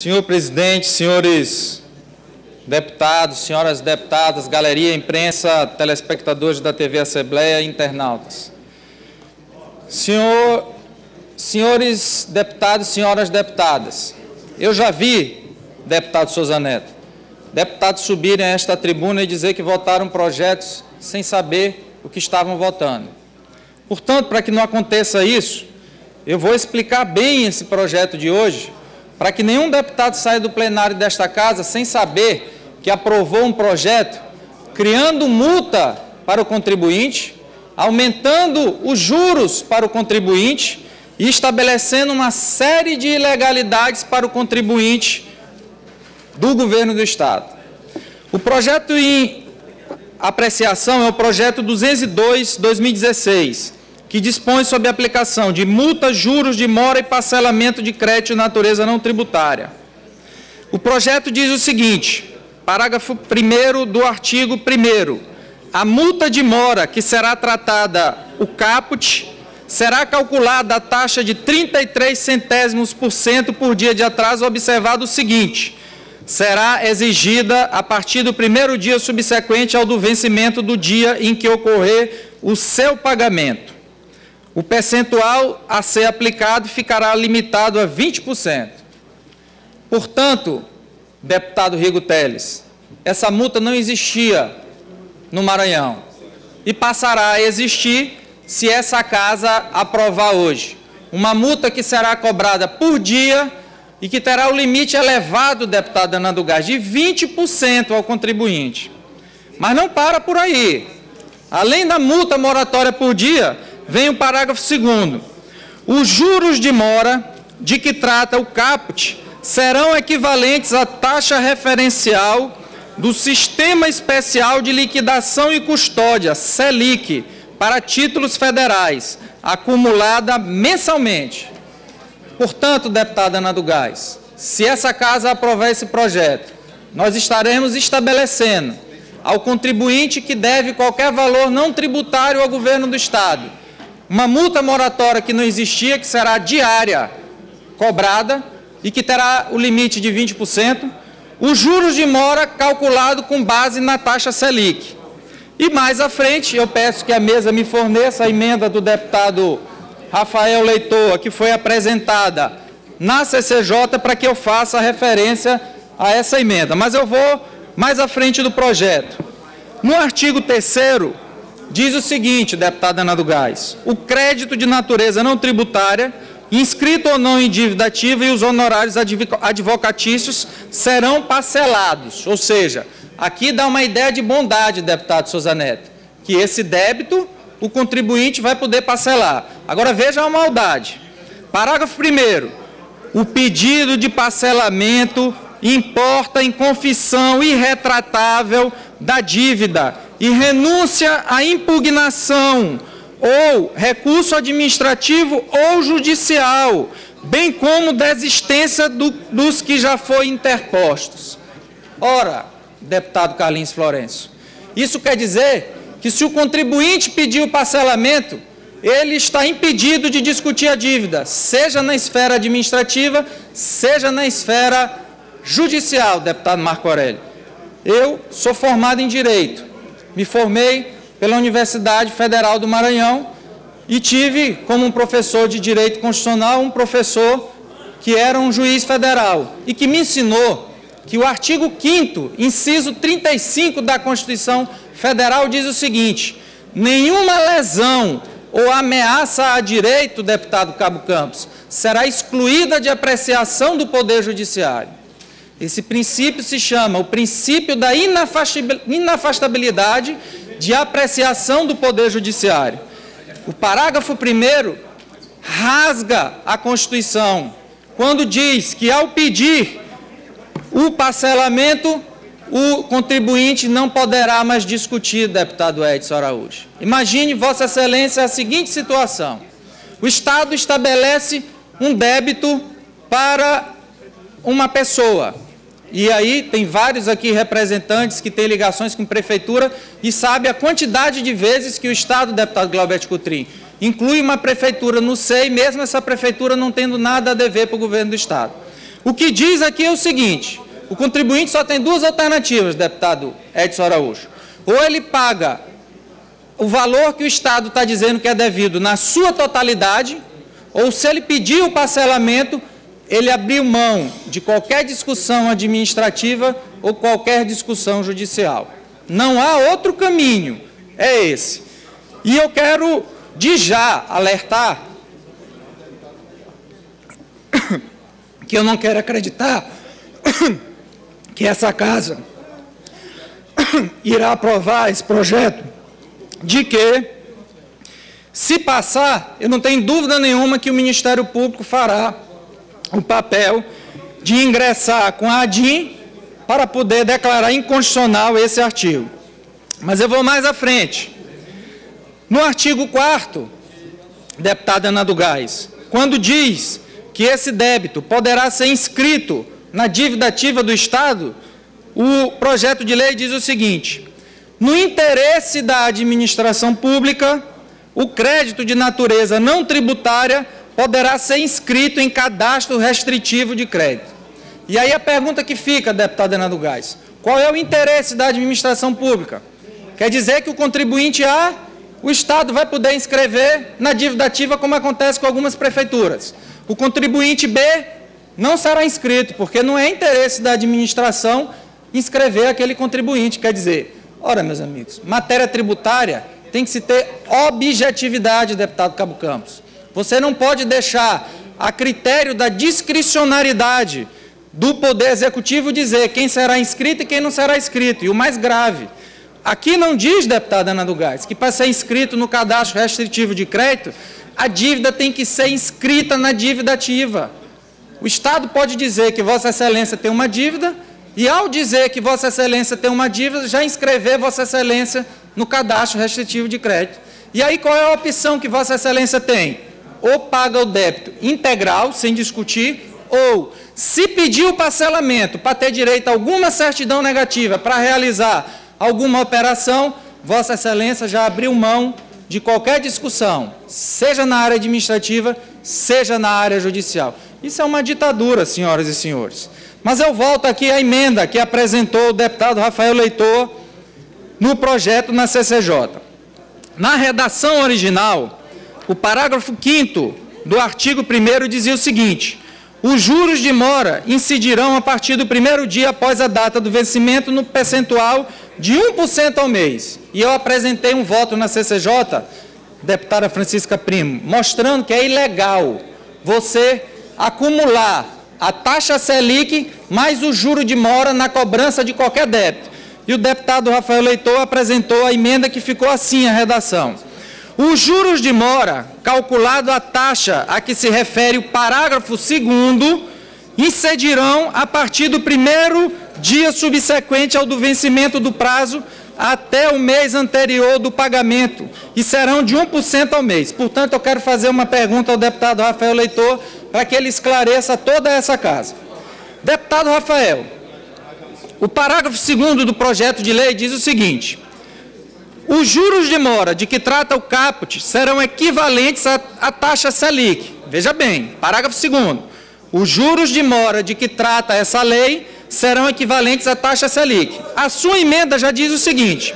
Senhor presidente, senhores deputados, senhoras deputadas, galeria, imprensa, telespectadores da TV Assembleia e internautas. Senhores deputados e senhoras deputadas, eu já vi, deputado Souza Neto, deputados subirem a esta tribuna e dizer que votaram projetos sem saber o que estavam votando. Portanto, para que não aconteça isso, eu vou explicar bem esse projeto de hoje, para que nenhum deputado saia do plenário desta casa sem saber que aprovou um projeto criando multa para o contribuinte, aumentando os juros para o contribuinte e estabelecendo uma série de ilegalidades para o contribuinte do governo do Estado. O projeto em apreciação é o projeto 202/2016, que dispõe sobre a aplicação de multas, juros de mora e parcelamento de crédito de natureza não tributária. O projeto diz o seguinte, parágrafo 1º do artigo 1º, a multa de mora que será tratada o caput será calculada a taxa de 33 centésimos% por dia de atraso, observado o seguinte, será exigida a partir do primeiro dia subsequente ao do vencimento do dia em que ocorrer o seu pagamento. O percentual a ser aplicado ficará limitado a 20%. Portanto, deputado Rigo Teles, essa multa não existia no Maranhão e passará a existir se essa casa aprovar hoje. Uma multa que será cobrada por dia e que terá o limite elevado, deputado Ana do Gás, de 20% ao contribuinte. Mas não para por aí. Além da multa moratória por dia, vem o parágrafo 2º. Os juros de mora de que trata o caput serão equivalentes à taxa referencial do Sistema Especial de Liquidação e Custódia, SELIC, para títulos federais, acumulada mensalmente. Portanto, deputada Ana do Gás, se essa casa aprovar esse projeto, nós estaremos estabelecendo ao contribuinte que deve qualquer valor não tributário ao governo do Estado uma multa moratória que não existia, que será diária cobrada e que terá o limite de 20%, os juros de mora calculado com base na taxa SELIC. E mais à frente, eu peço que a mesa me forneça a emenda do deputado Rafael Leitoa, que foi apresentada na CCJ, para que eu faça referência a essa emenda. Mas eu vou mais à frente do projeto. No artigo 3º, diz o seguinte, deputada Ana do Gás, o crédito de natureza não tributária, inscrito ou não em dívida ativa e os honorários advocatícios serão parcelados. Ou seja, aqui dá uma ideia de bondade, deputado Souza Neto, que esse débito o contribuinte vai poder parcelar. Agora veja a maldade. Parágrafo 1º, o pedido de parcelamento importa em confissão irretratável da dívida e renúncia à impugnação ou recurso administrativo ou judicial, bem como desistência dos que já foram interpostos. Ora, deputado Carlinhos Florencio, isso quer dizer que se o contribuinte pedir o parcelamento, ele está impedido de discutir a dívida, seja na esfera administrativa, seja na esfera judicial, deputado Marco Aurélio. Eu sou formado em Direito, me formei pela Universidade Federal do Maranhão e tive como um professor de Direito Constitucional um professor que era um juiz federal e que me ensinou que o artigo 5º, inciso 35 da Constituição Federal diz o seguinte, nenhuma lesão ou ameaça a direito, deputado Cabo Campos, será excluída de apreciação do Poder Judiciário. Esse princípio se chama o princípio da inafastabilidade de apreciação do Poder Judiciário. O parágrafo 1º rasga a Constituição quando diz que, ao pedir o parcelamento, o contribuinte não poderá mais discutir, deputado Edson Araújo. Imagine, Vossa Excelência, a seguinte situação. O Estado estabelece um débito para uma pessoa. E aí tem vários aqui representantes que têm ligações com prefeitura e sabe a quantidade de vezes que o Estado, deputado Glauberto Coutrinho, inclui uma prefeitura no SEI, mesmo essa prefeitura não tendo nada a dever para o governo do Estado. O que diz aqui é o seguinte: o contribuinte só tem duas alternativas, deputado Edson Araújo. Ou ele paga o valor que o Estado está dizendo que é devido na sua totalidade, ou se ele pedir o parcelamento, ele abriu mão de qualquer discussão administrativa ou qualquer discussão judicial. Não há outro caminho, é esse. E eu quero, de já, alertar que eu não quero acreditar que essa casa irá aprovar esse projeto, de que, se passar, eu não tenho dúvida nenhuma que o Ministério Público fará o papel de ingressar com a ADIM para poder declarar inconstitucional esse artigo. Mas eu vou mais à frente. No artigo 4º, deputada Ana do Gás, quando diz que esse débito poderá ser inscrito na dívida ativa do Estado, o projeto de lei diz o seguinte: no interesse da administração pública, o crédito de natureza não tributária poderá ser inscrito em cadastro restritivo de crédito. E aí a pergunta que fica, deputada Ana do Gás: qual é o interesse da administração pública? Quer dizer que o contribuinte A, o Estado vai poder inscrever na dívida ativa, como acontece com algumas prefeituras. O contribuinte B não será inscrito, porque não é interesse da administração inscrever aquele contribuinte. Quer dizer, ora, meus amigos, matéria tributária tem que se ter objetividade, deputado Cabo Campos. Você não pode deixar a critério da discricionariedade do Poder Executivo dizer quem será inscrito e quem não será inscrito. E o mais grave, aqui não diz, deputada Ana do Gás, que para ser inscrito no cadastro restritivo de crédito, a dívida tem que ser inscrita na dívida ativa. O Estado pode dizer que Vossa Excelência tem uma dívida e, ao dizer que Vossa Excelência tem uma dívida, já inscrever Vossa Excelência no cadastro restritivo de crédito. E aí qual é a opção que Vossa Excelência tem? Ou paga o débito integral, sem discutir, ou, se pedir o parcelamento para ter direito a alguma certidão negativa para realizar alguma operação, Vossa Excelência já abriu mão de qualquer discussão, seja na área administrativa, seja na área judicial. Isso é uma ditadura, senhoras e senhores. Mas eu volto aqui à emenda que apresentou o deputado Rafael Leitor no projeto na CCJ. Na redação original, o parágrafo 5º do artigo 1º dizia o seguinte: os juros de mora incidirão a partir do primeiro dia após a data do vencimento no percentual de 1% ao mês. E eu apresentei um voto na CCJ, deputada Francisca Primo, mostrando que é ilegal você acumular a taxa Selic mais o juro de mora na cobrança de qualquer débito. E o deputado Rafael Leitor apresentou a emenda que ficou assim a redação: os juros de mora, calculado a taxa a que se refere o parágrafo 2º, incidirão a partir do primeiro dia subsequente ao do vencimento do prazo até o mês anterior do pagamento e serão de 1% ao mês. Portanto, eu quero fazer uma pergunta ao deputado Rafael Leitor para que ele esclareça toda essa casa. Deputado Rafael, o parágrafo 2º do projeto de lei diz o seguinte: os juros de mora de que trata o caput serão equivalentes à taxa Selic. Veja bem, parágrafo 2º. Os juros de mora de que trata essa lei serão equivalentes à taxa Selic. A sua emenda já diz o seguinte: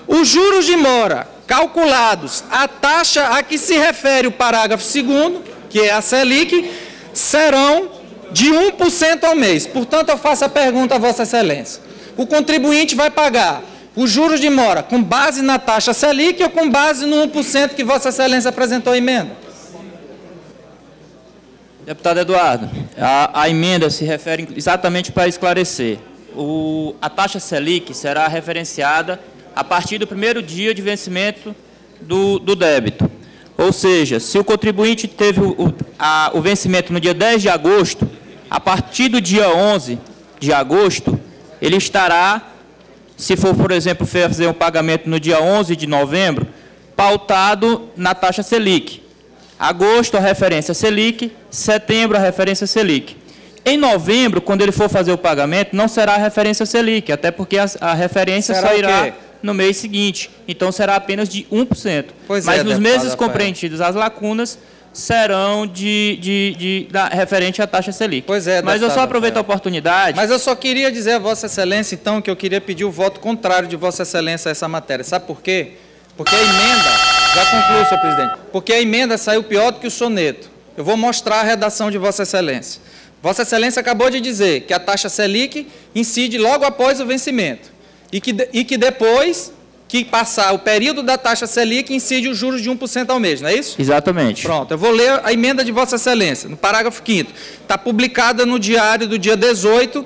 os juros de mora calculados à taxa a que se refere o parágrafo 2º, que é a Selic, serão de 1% ao mês. Portanto, eu faço a pergunta a Vossa Excelência: o contribuinte vai pagar os juros de mora com base na taxa Selic ou com base no 1% que Vossa Excelência apresentou a emenda? Deputado Eduardo, a emenda se refere exatamente para esclarecer. A taxa Selic será referenciada a partir do primeiro dia de vencimento do débito. Ou seja, se o contribuinte teve o vencimento no dia 10 de agosto, a partir do dia 11 de agosto, ele estará, se for, por exemplo, fazer um pagamento no dia 11 de novembro, pautado na taxa Selic. Agosto, a referência Selic, setembro, a referência Selic. Em novembro, quando ele for fazer o pagamento, não será a referência Selic, até porque a referência sairá no mês seguinte. Então, será apenas de 1%. Mas nos meses compreendidos as lacunas, serão referente à taxa Selic. Pois é, mas eu só aproveito a oportunidade... Mas eu só queria dizer a Vossa Excelência, então, que eu queria pedir o voto contrário de Vossa Excelência a essa matéria. Sabe por quê? Porque a emenda... Já concluo, senhor presidente. Porque a emenda saiu pior do que o soneto. Eu vou mostrar a redação de Vossa Excelência. Vossa Excelência acabou de dizer que a taxa Selic incide logo após o vencimento. E que depois... que passar o período da taxa Selic incide os juros de 1% ao mês, não é isso? Exatamente. Pronto, eu vou ler a emenda de Vossa Excelência, no parágrafo 5º. Está publicada no diário do dia 18,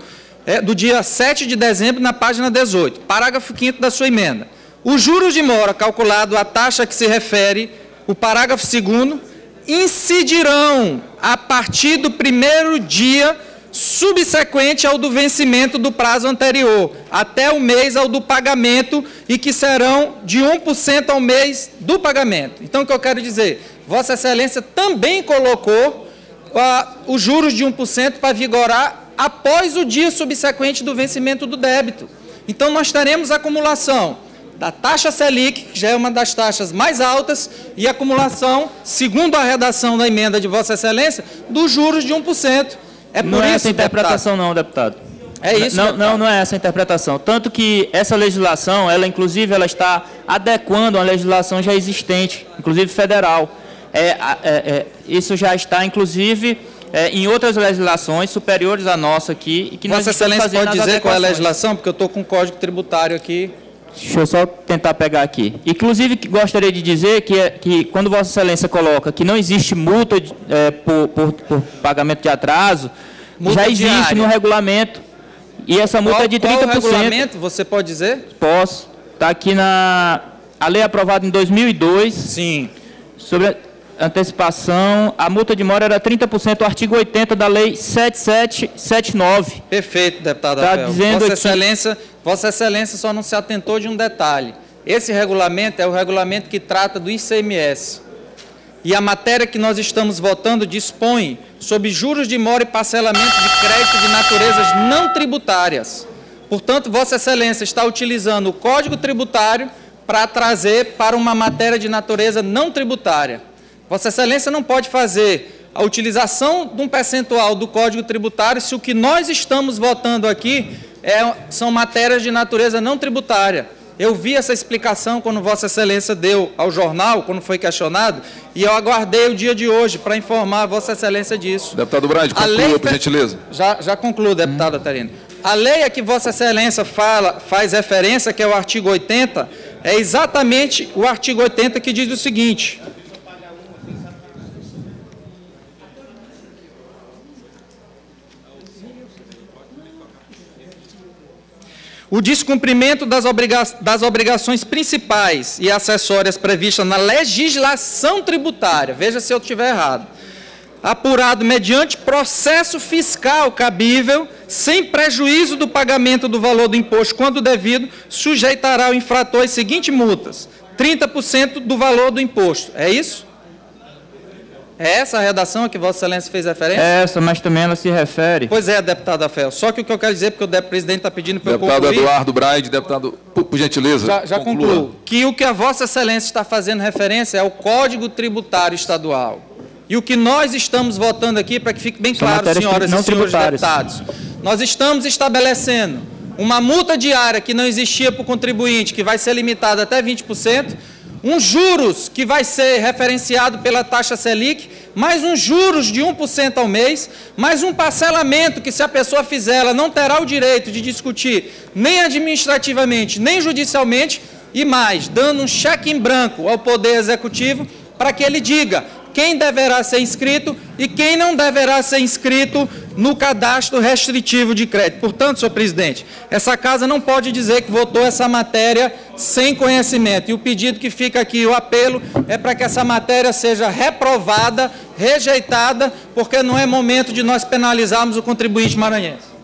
do dia 7 de dezembro, na página 18. Parágrafo 5º da sua emenda. Os juros de mora calculado à taxa a que se refere o parágrafo 2º incidirão a partir do primeiro dia subsequente ao do vencimento do prazo anterior, até o mês ao do pagamento, e que serão de 1% ao mês do pagamento. Então, o que eu quero dizer? Vossa Excelência também colocou os juros de 1% para vigorar após o dia subsequente do vencimento do débito. Então, nós teremos acumulação da taxa Selic, que já é uma das taxas mais altas, e acumulação, segundo a redação da emenda de Vossa Excelência, dos juros de 1%. É por não isso, é essa interpretação, deputado. Não, deputado. É isso, não é essa a interpretação. Tanto que essa legislação, inclusive, ela está adequando a legislação já existente, inclusive federal. Isso já está, inclusive, em outras legislações superiores à nossa aqui. E que Vossa Excelência pode dizer qual é a legislação? Porque eu estou com o Código Tributário aqui. Deixa eu só tentar pegar aqui. Inclusive, gostaria de dizer que quando Vossa Excelência coloca que não existe multa por pagamento de atraso, multa já existe diária no regulamento, e essa multa é de 30%. Qual o regulamento, você pode dizer? Posso. Está aqui a lei aprovada em 2002. Sim. Sobre antecipação, a multa de mora era 30%, o artigo 80 da lei 7779. Perfeito, deputado Rafael. Vossa Excelência só não se atentou de um detalhe. Esse regulamento é o regulamento que trata do ICMS. E a matéria que nós estamos votando dispõe sobre juros de mora e parcelamento de crédito de naturezas não tributárias. Portanto, Vossa Excelência está utilizando o Código Tributário para trazer para uma matéria de natureza não tributária. Vossa Excelência não pode fazer a utilização de um percentual do Código Tributário se o que nós estamos votando aqui são matérias de natureza não tributária. Eu vi essa explicação quando Vossa Excelência deu ao jornal, quando foi questionado, e eu aguardei o dia de hoje para informar a Vossa Excelência disso. Deputado Brade, conclua, por gentileza. Já concluo, deputado Aterino. A lei a que Vossa Excelência faz referência, que é o artigo 80, é exatamente o artigo 80 que diz o seguinte: o descumprimento das obrigações principais e acessórias previstas na legislação tributária, veja se eu estiver errado, apurado mediante processo fiscal cabível, sem prejuízo do pagamento do valor do imposto quando devido, sujeitará o infrator às seguintes multas: 30% do valor do imposto. É isso? É essa a redação a que Vossa Excelência fez referência? É essa, mas também ela se refere... Pois é, deputado Rafael. Só que o que eu quero dizer, porque o presidente está pedindo para eu concluir... Deputado Eduardo Braide, deputado, por gentileza, já concluo. Que o que a Vossa Excelência está fazendo referência é o Código Tributário Estadual. E o que nós estamos votando aqui, para que fique bem claro, senhoras e senhores deputados, nós estamos estabelecendo uma multa diária que não existia para o contribuinte, que vai ser limitada até 20%, uns juros que vai ser referenciado pela taxa Selic, mais uns juros de 1% ao mês, mais um parcelamento que, se a pessoa fizer, ela não terá o direito de discutir nem administrativamente, nem judicialmente, e mais, dando um cheque em branco ao Poder Executivo para que ele diga quem deverá ser inscrito e quem não deverá ser inscrito no cadastro restritivo de crédito. Portanto, senhor presidente, essa casa não pode dizer que votou essa matéria sem conhecimento. E o pedido que fica aqui, o apelo, é para que essa matéria seja reprovada, rejeitada, porque não é momento de nós penalizarmos o contribuinte maranhense.